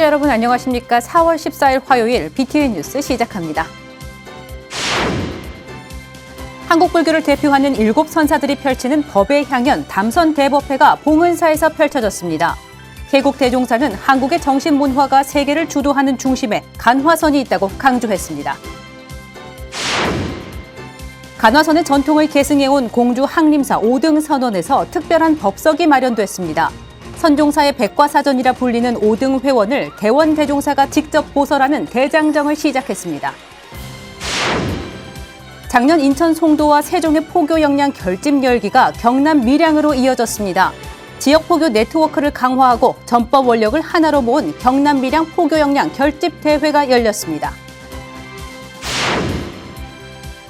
시청자 여러분 안녕하십니까? 4월 14일 화요일 BTN 뉴스 시작합니다. 한국 불교를 대표하는 7선사들이 펼치는 법의 향연 담선 대법회가 봉은사에서 펼쳐졌습니다. 개국 대종사는 한국의 정신문화가 세계를 주도하는 중심에 간화선이 있다고 강조했습니다. 간화선의 전통을 계승해온 공주 항림사 5등 선원에서 특별한 법석이 마련됐습니다. 선종사의 백과사전이라 불리는 5등 회원을 대원 대종사가 직접 보설하는 대장정을 시작했습니다. 작년 인천 송도와 세종의 포교 역량 결집 열기가 경남 밀양으로 이어졌습니다. 지역 포교 네트워크를 강화하고 전법 원력을 하나로 모은 경남 밀양 포교 역량 결집 대회가 열렸습니다.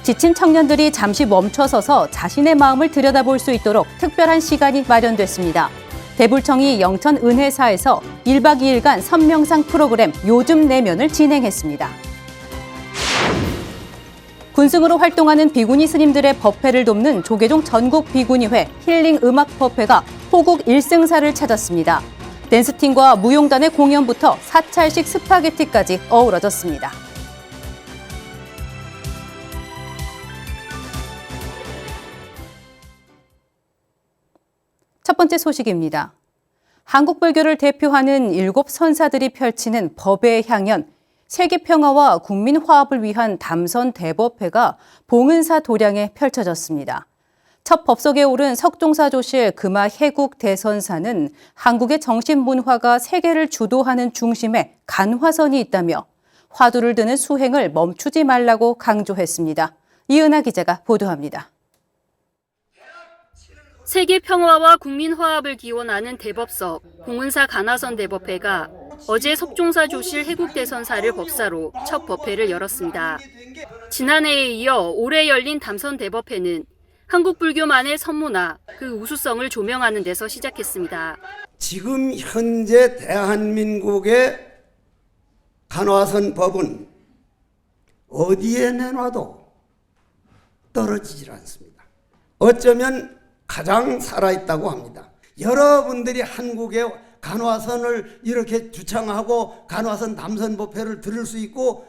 지친 청년들이 잠시 멈춰서서 자신의 마음을 들여다볼 수 있도록 특별한 시간이 마련됐습니다. 대불청이 영천 은혜사에서 1박 2일간 선명상 프로그램 요즘 내면을 진행했습니다. 군승으로 활동하는 비구니 스님들의 법회를 돕는 조계종 전국 비구니회 힐링 음악 법회가 호국 1승사를 찾았습니다. 댄스팀과 무용단의 공연부터 사찰식 스파게티까지 어우러졌습니다. 첫 번째 소식입니다. 한국 불교를 대표하는 7선사들이 펼치는 법의 향연, 세계 평화와 국민 화합을 위한 담선 대법회가 봉은사 도량에 펼쳐졌습니다. 첫 법석에 오른 석종사 조실 금화 해국 대선사는 한국의 정신문화가 세계를 주도하는 중심에 간화선이 있다며 화두를 드는 수행을 멈추지 말라고 강조했습니다. 이은하 기자가 보도합니다. 세계 평화와 국민 화합을 기원하는 대법석 봉은사 간화선 대법회가 어제 석종사 조실 해국대선사를 법사로 첫 법회를 열었습니다. 지난해에 이어 올해 열린 담선 대법회는 한국 불교만의 선문화, 그 우수성을 조명하는 데서 시작했습니다. 지금 현재 대한민국의 간화선 법은 어디에 내놔도 떨어지질 않습니다. 어쩌면 가장 살아있다고 합니다. 여러분들이 한국의 간화선을 이렇게 주창하고 간화선 담선 법회를 들을 수 있고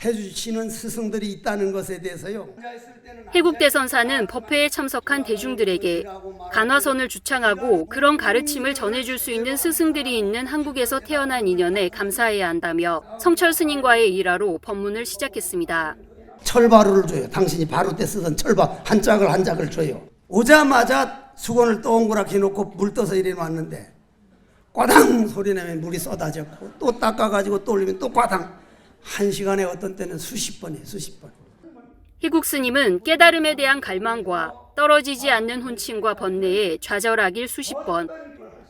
해주시는 스승들이 있다는 것에 대해서요. 해국대선사는 법회에 참석한 대중들에게 간화선을 주창하고 그런 가르침을 전해줄 수 있는 스승들이 있는 한국에서 태어난 인연에 감사해야 한다며 성철 스님과의 일화로 법문을 시작했습니다. 철바루를 줘요. 당신이 바루 때 쓰던 철바 한 짝을 줘요. 오자마자 수건을 동그랗게 놓고 물 떠서 이래 놨는데 꽈당 소리 나면 물이 쏟아졌고 또 닦아가지고 또 올리면 또 꽈당. 한 시간에 어떤 때는 수십 번이에요. 수십 번. 해국 스님은 깨달음에 대한 갈망과 떨어지지 않는 혼침과 번뇌에 좌절하길 수십 번,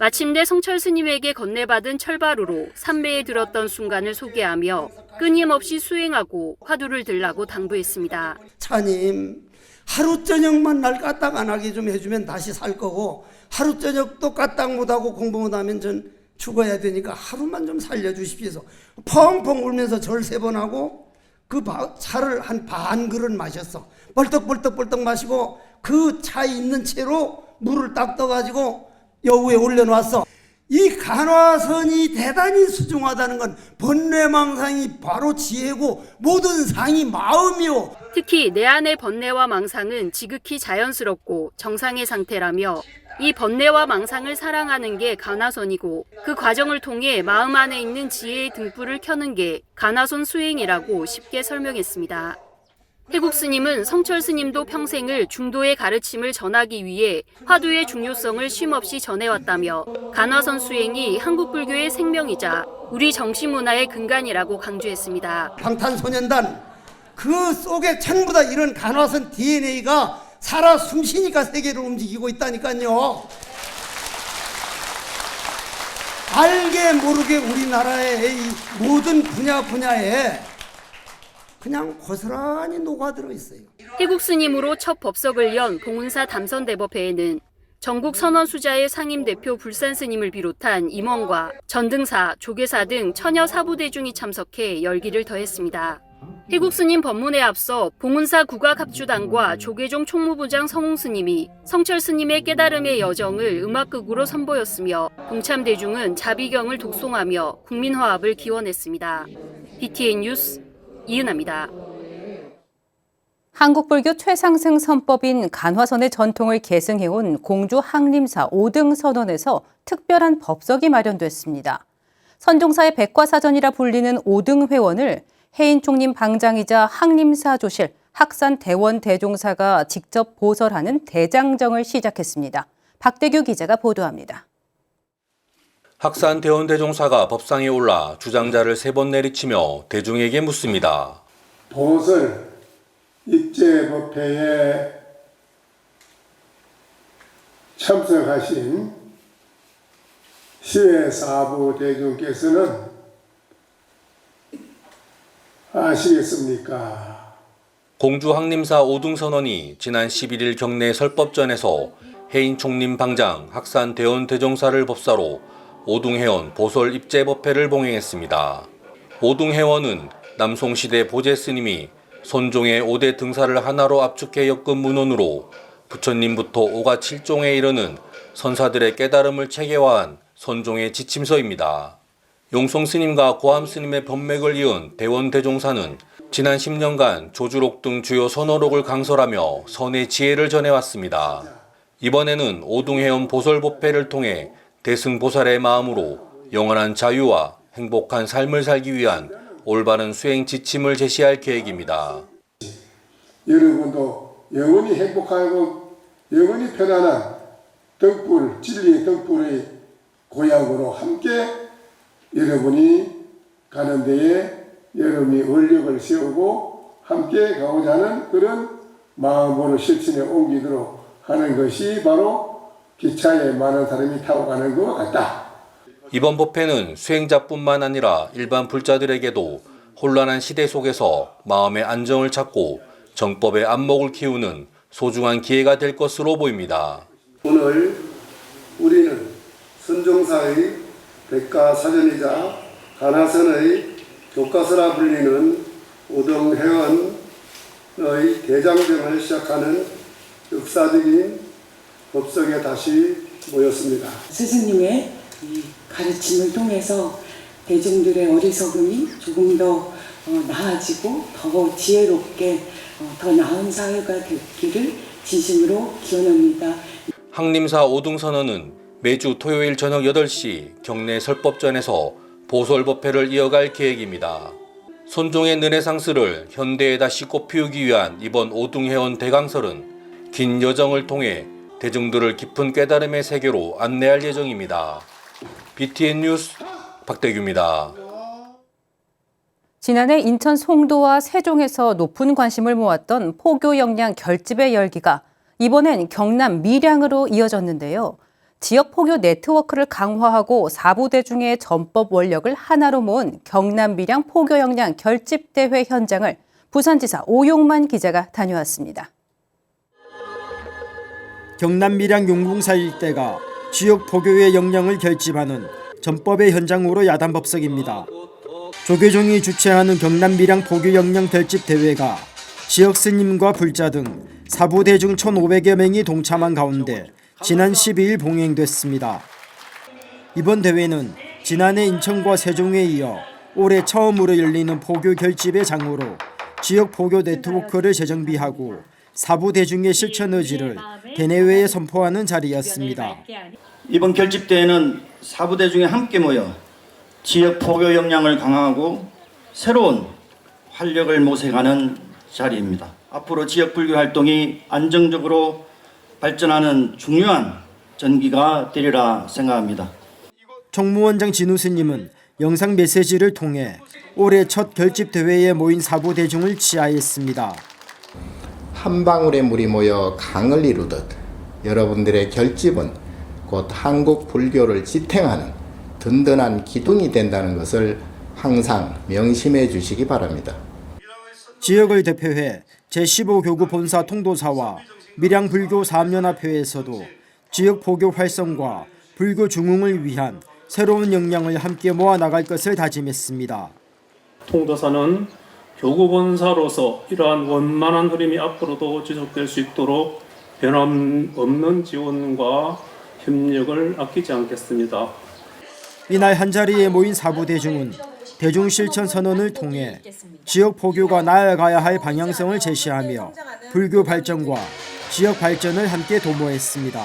마침내 성철 스님에게 건네받은 철바루로 삼배에 들었던 순간을 소개하며 끊임없이 수행하고 화두를 들라고 당부했습니다. 차님, 하루 저녁만 날 까딱 안 하게 좀 해주면 다시 살 거고 하루 저녁도 까딱 못하고 공부 못하면 전 죽어야 되니까 하루만 좀 살려주십시오. 펑펑 울면서 절 3번 하고 그 차를 한 반 그릇 마셨어. 벌떡벌떡 마시고 그 차에 있는 채로 물을 딱 떠가지고 여우에 올려놨어. 이 간화선이 대단히 수중하다는 건 번뇌망상이 바로 지혜고 모든 상이 마음이요. 특히 내 안의 번뇌와 망상은 지극히 자연스럽고 정상의 상태라며 이 번뇌와 망상을 사랑하는 게 간화선이고 그 과정을 통해 마음 안에 있는 지혜의 등불을 켜는 게 간화선 수행이라고 쉽게 설명했습니다. 해국 스님은 성철 스님도 평생을 중도의 가르침을 전하기 위해 화두의 중요성을 쉼없이 전해왔다며 간화선 수행이 한국 불교의 생명이자 우리 정신문화의 근간이라고 강조했습니다. 방탄소년단 그 속에 전부 다 이런 간화선 DNA가 살아 숨쉬니까 세계를 움직이고 있다니까요. 알게 모르게 우리나라의 이 모든 분야에 그냥 고스란히 녹아들어 있어요. 해국 스님으로 첫 법석을 연 봉은사 담선 대법회에는 전국 선원수자의 상임대표 불산 스님을 비롯한 임원과 전등사, 조계사 등 천여 사부대중이 참석해 열기를 더했습니다. 해국스님 법문에 앞서 봉은사 국악합주단과 조계종 총무부장 성웅스님이 성철스님의 깨달음의 여정을 음악극으로 선보였으며 동참대중은 자비경을 독송하며 국민화합을 기원했습니다. BTN 뉴스 이은하입니다. 한국불교 최상승 선법인 간화선의 전통을 계승해온 공주 항림사 5등 선원에서 특별한 법석이 마련됐습니다. 선종사의 백과사전이라 불리는 5등 회원을 해인 총림 방장이자 항림사 조실 학산 대원 대종사가 직접 보설하는 대장정을 시작했습니다. 박대규 기자가 보도합니다. 학산 대원 대종사가 법상에 올라 주장자를 3번 내리치며 대중에게 묻습니다. 보설 입제법회에 참석하신 시외 사부 대중께서는 아시겠습니까? 공주 항림사 5등 선원이 지난 11일 경내 설법전에서 해인 총림 방장 학산 대원 대종사를 법사로 5등 회원 보설 입제법회를 봉행했습니다. 5등 회원은 남송시대 보제 스님이 손종의 5대 등사를 하나로 압축해 엮은 문헌으로 부처님부터 5가 7종에 이르는 선사들의 깨달음을 체계화한 선종의 지침서입니다. 용송 스님과 고함 스님의 법맥을 이은 대원 대종사는 지난 10년간 조주록 등 주요 선어록을 강설하며 선의 지혜를 전해왔습니다. 이번에는 5등 회원 보설법회를 통해 대승보살의 마음으로 영원한 자유와 행복한 삶을 살기 위한 올바른 수행 지침을 제시할 계획입니다. 여러분도 영원히 행복하고 영원히 편안한 덕불, 진리의 덕불의 고향으로 함께 여러분이 가는 데에 여러분이 원력을 세우고 함께 가고자 하는 그런 마음으로 실천에 옮기도록 하는 것이 바로 기차에 많은 사람이 타고 가는 것 같다. 이번 법회는 수행자뿐만 아니라 일반 불자들에게도 혼란한 시대 속에서 마음의 안정을 찾고 정법의 안목을 키우는 소중한 기회가 될 것으로 보입니다. 오늘 우리는 선종사의 백과사전이자 간화선의 교과서라 불리는 5등 회원의 대장정을 시작하는 역사적인 법석에 다시 모였습니다. 스승님의 이 가르침을 통해서 대중들의 어리석음이 조금 더 나아지고 더 지혜롭게 더 나은 사회가 되기를 진심으로 기원합니다. 항림사 5등 선언은 매주 토요일 저녁 8시 경내 설법전에서 보설법회를 이어갈 계획입니다. 손종의 르네상스를 현대에 다시 꽃피우기 위한 이번 5등 회원 대강설은 긴 여정을 통해 대중들을 깊은 깨달음의 세계로 안내할 예정입니다. BTN 뉴스 박대규입니다. 지난해 인천 송도와 세종에서 높은 관심을 모았던 포교 역량 결집의 열기가 이번엔 경남 밀양으로 이어졌는데요. 지역 포교 네트워크를 강화하고 4부대중의 전법 원력을 하나로 모은 경남 밀양 포교 역량 결집대회 현장을 부산지사 오용만 기자가 다녀왔습니다. 경남 밀양 용궁사 일대가 지역 포교의 역량을 결집하는 전법의 현장으로 야단법석입니다. 조계종이 주최하는 경남 밀양 포교 역량 결집 대회가 지역 스님과 불자 등 4부대중 1,500여 명이 동참한 가운데 지난 12일 봉행됐습니다. 이번 대회는 지난해 인천과 세종에 이어 올해 처음으로 열리는 포교 결집의 장으로 지역 포교 네트워크를 재정비하고 4부대중의 실천 의지를 대내외에 선포하는 자리였습니다. 이번 결집대회는 4부대중이 함께 모여 지역 포교 역량을 강화하고 새로운 활력을 모색하는 자리입니다. 앞으로 지역 불교 활동이 안정적으로 발전하는 중요한 전기가 되리라 생각합니다. 총무원장 진우 스님은 영상 메시지를 통해 올해 첫 결집 대회에 모인 4부대중을 치하했습니다. 한 방울의 물이 모여 강을 이루듯 여러분들의 결집은 곧 한국 불교를 지탱하는 든든한 기둥이 된다는 것을 항상 명심해 주시기 바랍니다. 지역을 대표해 제15교구 본사 통도사와 밀양 불교 사업연합회에서도 지역 포교 활성과 불교 중흥을 위한 새로운 역량을 함께 모아 나갈 것을 다짐했습니다. 통도사는 교구본사로서 이러한 원만한 흐름이 앞으로도 지속될 수 있도록 변함없는 지원과 협력을 아끼지 않겠습니다. 이날 한자리에 모인 사부 대중은 대중실천 선언을 통해 지역 포교가 나아가야 할 방향성을 제시하며 불교 발전과 지역 발전을 함께 도모했습니다.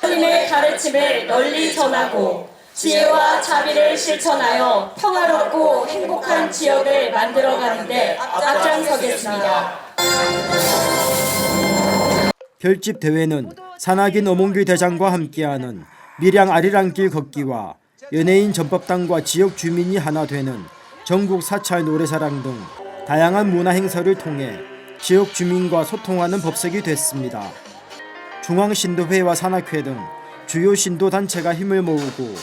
하나님의 가르침을 널리 전하고 지혜와 자비를 실천하여 평화롭고 행복한 지역을 만들어가는 데 앞장서겠습니다. 결집 대회는 산악인 어몽규 대장과 함께하는 밀양 아리랑길 걷기와 연예인 전법당과 지역 주민이 하나 되는 전국 사찰 노래사랑 등 다양한 문화 행사를 통해 지역 주민과 소통하는 법석이 됐습니다. 중앙신도회와 산악회 등 주요 신도 단체가 힘을 모으고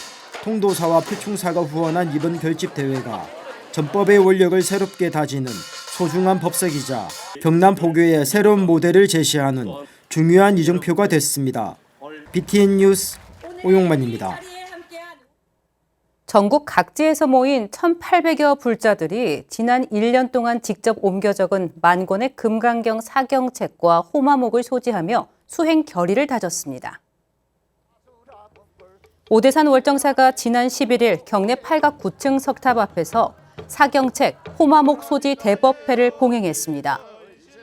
통도사와 표충사가 후원한 이번 결집 대회가 전법의 원력을 새롭게 다지는 소중한 법석이자 경남 포교의 새로운 모델을 제시하는 중요한 이정표가 됐습니다. BTN 뉴스 오용만입니다. 전국 각지에서 모인 1,800여 불자들이 지난 1년 동안 직접 옮겨 적은 만 권의 금강경 사경책과 호마목을 소지하며 수행 결의를 다졌습니다. 오대산 월정사가 지난 11일 경내 팔각 9층 석탑 앞에서 사경책, 호마목 소지 대법회를 봉행했습니다.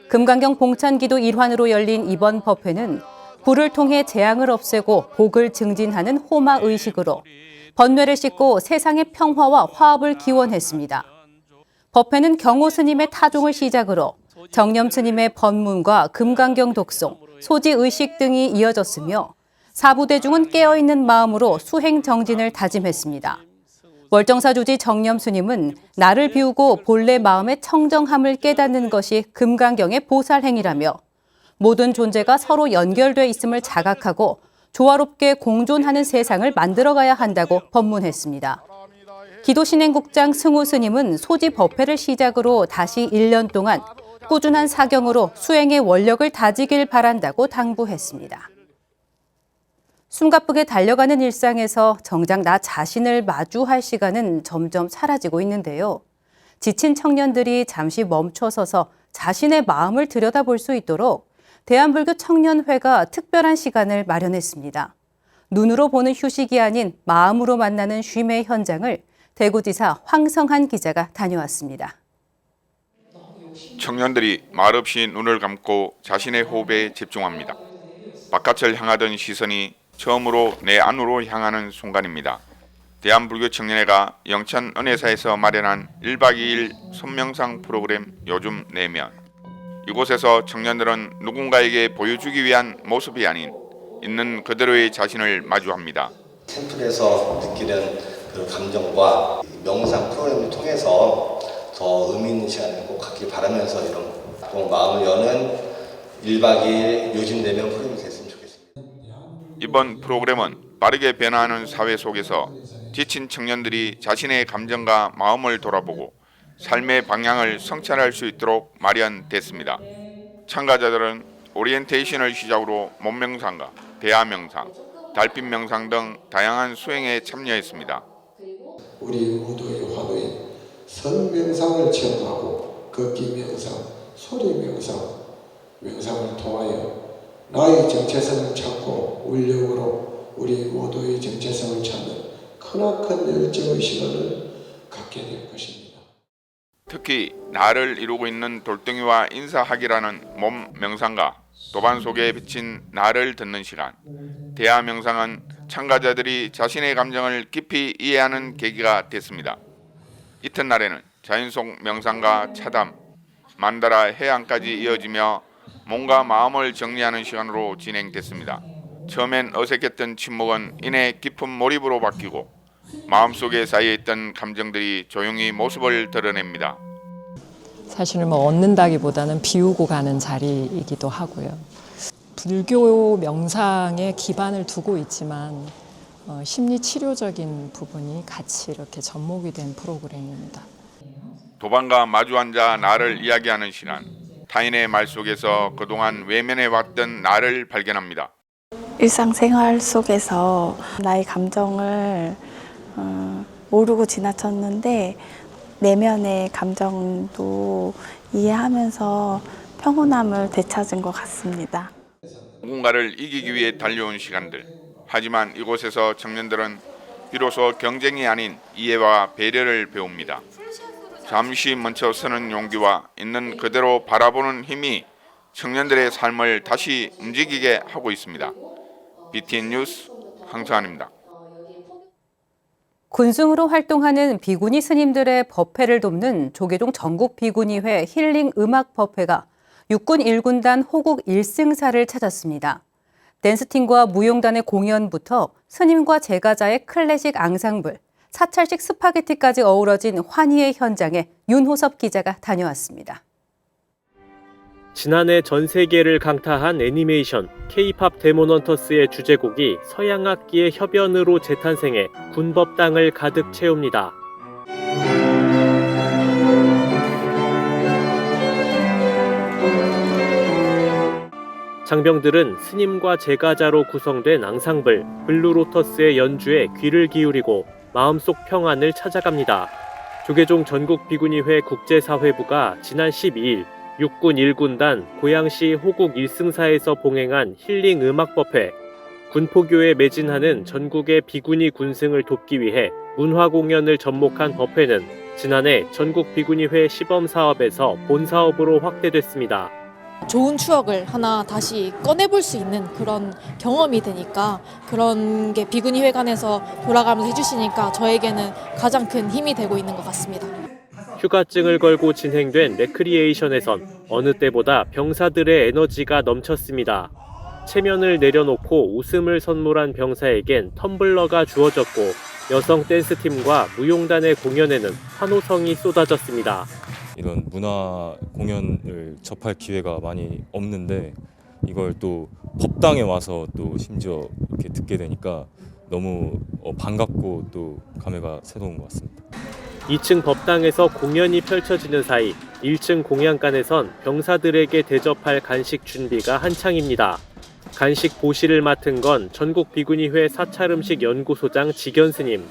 금강경 봉찬기도 일환으로 열린 이번 법회는 불을 통해 재앙을 없애고 복을 증진하는 호마 의식으로 번뇌를 씻고 세상의 평화와 화합을 기원했습니다. 법회는 경호 스님의 타종을 시작으로 정념 스님의 법문과 금강경 독송, 소지 의식 등이 이어졌으며 사부대중은 깨어있는 마음으로 수행 정진을 다짐했습니다. 월정사 주지 정념 스님은 나를 비우고 본래 마음의 청정함을 깨닫는 것이 금강경의 보살행위라며 모든 존재가 서로 연결돼 있음을 자각하고 조화롭게 공존하는 세상을 만들어가야 한다고 법문했습니다. 기도신행국장 승우 스님은 소지 법회를 시작으로 다시 1년 동안 꾸준한 사경으로 수행의 원력을 다지길 바란다고 당부했습니다. 숨가쁘게 달려가는 일상에서 정작 나 자신을 마주할 시간은 점점 사라지고 있는데요. 지친 청년들이 잠시 멈춰서서 자신의 마음을 들여다볼 수 있도록 대한불교 청년회가 특별한 시간을 마련했습니다. 눈으로 보는 휴식이 아닌 마음으로 만나는 쉼의 현장을 대구지사 황성한 기자가 다녀왔습니다. 청년들이 말없이 눈을 감고 자신의 호흡에 집중합니다. 바깥을 향하던 시선이 처음으로 내 안으로 향하는 순간입니다. 대한불교 청년회가 영천 은혜사에서 마련한 1박 2일 손명상 프로그램 요즘 내면. 이곳에서 청년들은 누군가에게 보여주기 위한 모습이 아닌 있는 그대로의 자신을 마주합니다. 템플에서 느끼는 그 감정과 명상 프로그램을 통해서 더 의미 있는 시간을 꼭 갖길 바라면서 이런 또 마음을 여는 1박 2일 요즘 내면 프로그램이 됐으면 좋겠습니다. 이번 프로그램은 빠르게 변화하는 사회 속에서 지친 청년들이 자신의 감정과 마음을 돌아보고 삶의 방향을 성찰할 수 있도록 마련됐습니다. 참가자들은 오리엔테이션을 시작으로 몸명상과 대화명상, 달빛명상 등 다양한 수행에 참여했습니다. 우리 모두의 화두인 선명상을 체험하고 걷기 명상, 소리 명상, 명상을 통하여 나의 정체성을 찾고 원력으로 우리 모두의 정체성을 찾는 크나큰 열정의 시간을 갖게 될 것입니다. 특히 나를 이루고 있는 돌덩이와 인사하기라는 몸 명상과 도반 속에 비친 나를 듣는 시간. 대화 명상은 참가자들이 자신의 감정을 깊이 이해하는 계기가 됐습니다. 이튿날에는 자연 속 명상과 차담, 만다라 해안까지 이어지며 몸과 마음을 정리하는 시간으로 진행됐습니다. 처음엔 어색했던 침묵은 이내 깊은 몰입으로 바뀌고 마음속에 쌓여있던 감정들이 조용히 모습을 드러냅니다. 사실은 얻는다기보다는 비우고 가는 자리이기도 하고요. 불교 명상에 기반을 두고 있지만 심리 치료적인 부분이 같이 이렇게 접목이 된 프로그램입니다. 도반과 마주 앉아 나를 이야기하는 시간. 타인의 말 속에서 그동안 외면해왔던 나를 발견합니다. 일상생활 속에서 나의 감정을 모르고 지나쳤는데 내면의 감정도 이해하면서 평온함을 되찾은 것 같습니다. 누군가를 이기기 위해 달려온 시간들. 하지만 이곳에서 청년들은 비로소 경쟁이 아닌 이해와 배려를 배웁니다. 잠시 멈춰서는 용기와 있는 그대로 바라보는 힘이 청년들의 삶을 다시 움직이게 하고 있습니다. BTN 뉴스 황수환입니다. 군승으로 활동하는 비구니 스님들의 법회를 돕는 조계종 전국 비구니회 힐링 음악 법회가 육군 1군단 호국 1승사를 찾았습니다. 댄스팀과 무용단의 공연부터 스님과 제가자의 클래식 앙상블, 사찰식 스파게티까지 어우러진 환희의 현장에 윤호섭 기자가 다녀왔습니다. 지난해 전 세계를 강타한 애니메이션 K-팝 데몬헌터스의 주제곡이 서양악기의 협연으로 재탄생해 군법당을 가득 채웁니다. 장병들은 스님과 제가자로 구성된 앙상블 블루로터스의 연주에 귀를 기울이고 마음속 평안을 찾아갑니다. 조계종 전국 비구니회 국제사회부가 지난 12일 육군 1군단 고양시 호국 1승사에서 봉행한 힐링 음악법회, 군포교에 매진하는 전국의 비구니 군승을 돕기 위해 문화 공연을 접목한 법회는 지난해 전국 비구니회 시범사업에서 본사업으로 확대됐습니다. 좋은 추억을 하나 다시 꺼내볼 수 있는 그런 경험이 되니까 그런 게 비구니회관에서 돌아가면서 해주시니까 저에게는 가장 큰 힘이 되고 있는 것 같습니다. 휴가증을 걸고 진행된 레크리에이션에선 어느 때보다 병사들의 에너지가 넘쳤습니다. 체면을 내려놓고 웃음을 선물한 병사에겐 텀블러가 주어졌고 여성 댄스팀과 무용단의 공연에는 환호성이 쏟아졌습니다. 이런 문화 공연을 접할 기회가 많이 없는데 이걸 또 법당에 와서 또 심지어 이렇게 듣게 되니까 너무 반갑고 또 감회가 새로운 것 같습니다. 2층 법당에서 공연이 펼쳐지는 사이 1층 공양관에선 병사들에게 대접할 간식 준비가 한창입니다. 간식 보시를 맡은 건 전국 비구니회 사찰음식 연구소장 지견 스님.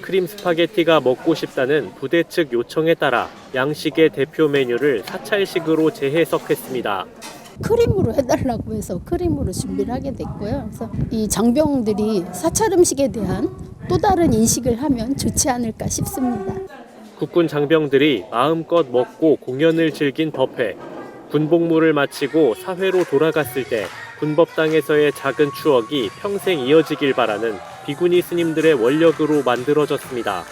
크림 스파게티가 먹고 싶다는 부대 측 요청에 따라 양식의 대표 메뉴를 사찰식으로 재해석했습니다. 크림으로 해달라고 해서 크림으로 준비를 하게 됐고요. 그래서 이 장병들이 사찰 음식에 대한 또 다른 인식을 하면 좋지 않을까 싶습니다. 국군 장병들이 마음껏 먹고 공연을 즐긴 법회. 군복무를 마치고 사회로 돌아갔을 때 군법당에서의 작은 추억이 평생 이어지길 바라는 비구니 스님들의 원력으로 만들어졌습니다.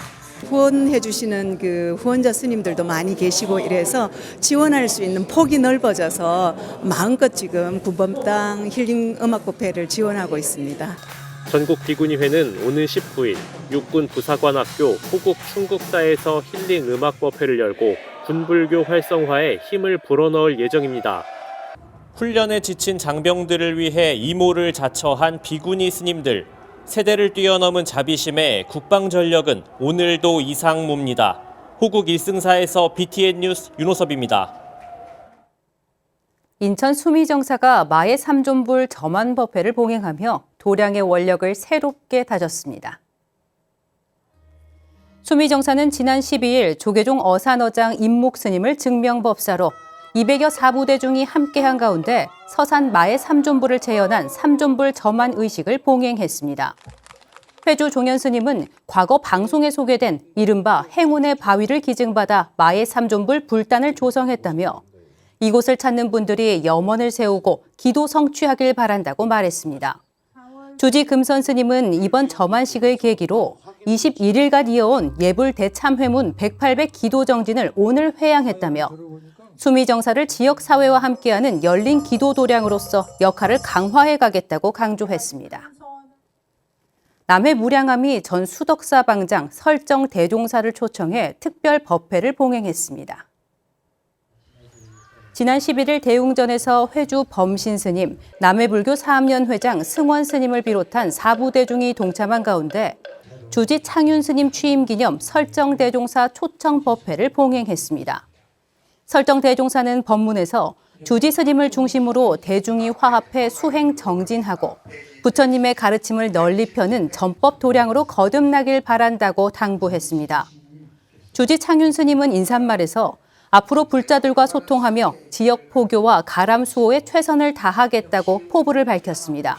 후원해 주시는 그 후원자 스님들도 많이 계시고 이래서 지원할 수 있는 폭이 넓어져서 마음껏 지금 군법당 힐링 음악법회를 지원하고 있습니다. 전국 비구니회는 오는 19일 육군 부사관학교 호국 충국사에서 힐링 음악법회를 열고 군불교 활성화에 힘을 불어넣을 예정입니다. 훈련에 지친 장병들을 위해 이모를 자처한 비구니 스님들. 세대를 뛰어넘은 자비심에 국방전력은 오늘도 이상무입니다. 호국 1승사에서 BTN 뉴스 윤호섭입니다. 인천 수미정사가 마의 삼존불 점안법회를 봉행하며 도량의 원력을 새롭게 다졌습니다. 수미정사는 지난 12일 조계종 어산어장 임묵스님을 증명법사로 200여 사부대 중이 함께한 가운데 서산 마의 삼존불을 재현한 삼존불 점안 의식을 봉행했습니다. 회주 종현스님은 과거 방송에 소개된 이른바 행운의 바위를 기증받아 마의 삼존불 불단을 조성했다며 이곳을 찾는 분들이 염원을 세우고 기도 성취하길 바란다고 말했습니다. 주지 금선 스님은 이번 점안식을 계기로 21일간 이어온 예불 대참회문 108배 기도 정진을 오늘 회양했다며 수미정사를 지역사회와 함께하는 열린 기도 도량으로서 역할을 강화해 가겠다고 강조했습니다. 남해 무량함이 전 수덕사 방장 설정 대종사를 초청해 특별 법회를 봉행했습니다. 지난 11일 대웅전에서 회주 범신스님, 남해불교 사암연회장 승원스님을 비롯한 사부대중이 동참한 가운데 주지 창윤스님 취임 기념 설정 대종사 초청 법회를 봉행했습니다. 설정 대종사는 법문에서 주지 스님을 중심으로 대중이 화합해 수행 정진하고 부처님의 가르침을 널리 펴는 전법 도량으로 거듭나길 바란다고 당부했습니다. 주지 창윤 스님은 인사말에서 앞으로 불자들과 소통하며 지역 포교와 가람 수호에 최선을 다하겠다고 포부를 밝혔습니다.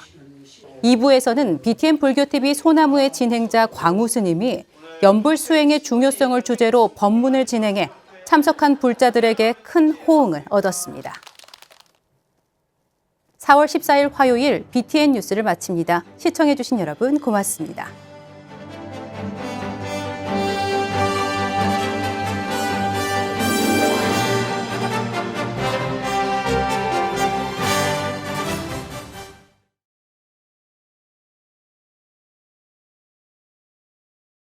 2부에서는 BTN 불교TV 소나무의 진행자 광우 스님이 연불 수행의 중요성을 주제로 법문을 진행해 참석한 불자들에게 큰 호응을 얻었습니다. 4월 14일 화요일 BTN 뉴스를 마칩니다. 시청해주신 여러분 고맙습니다.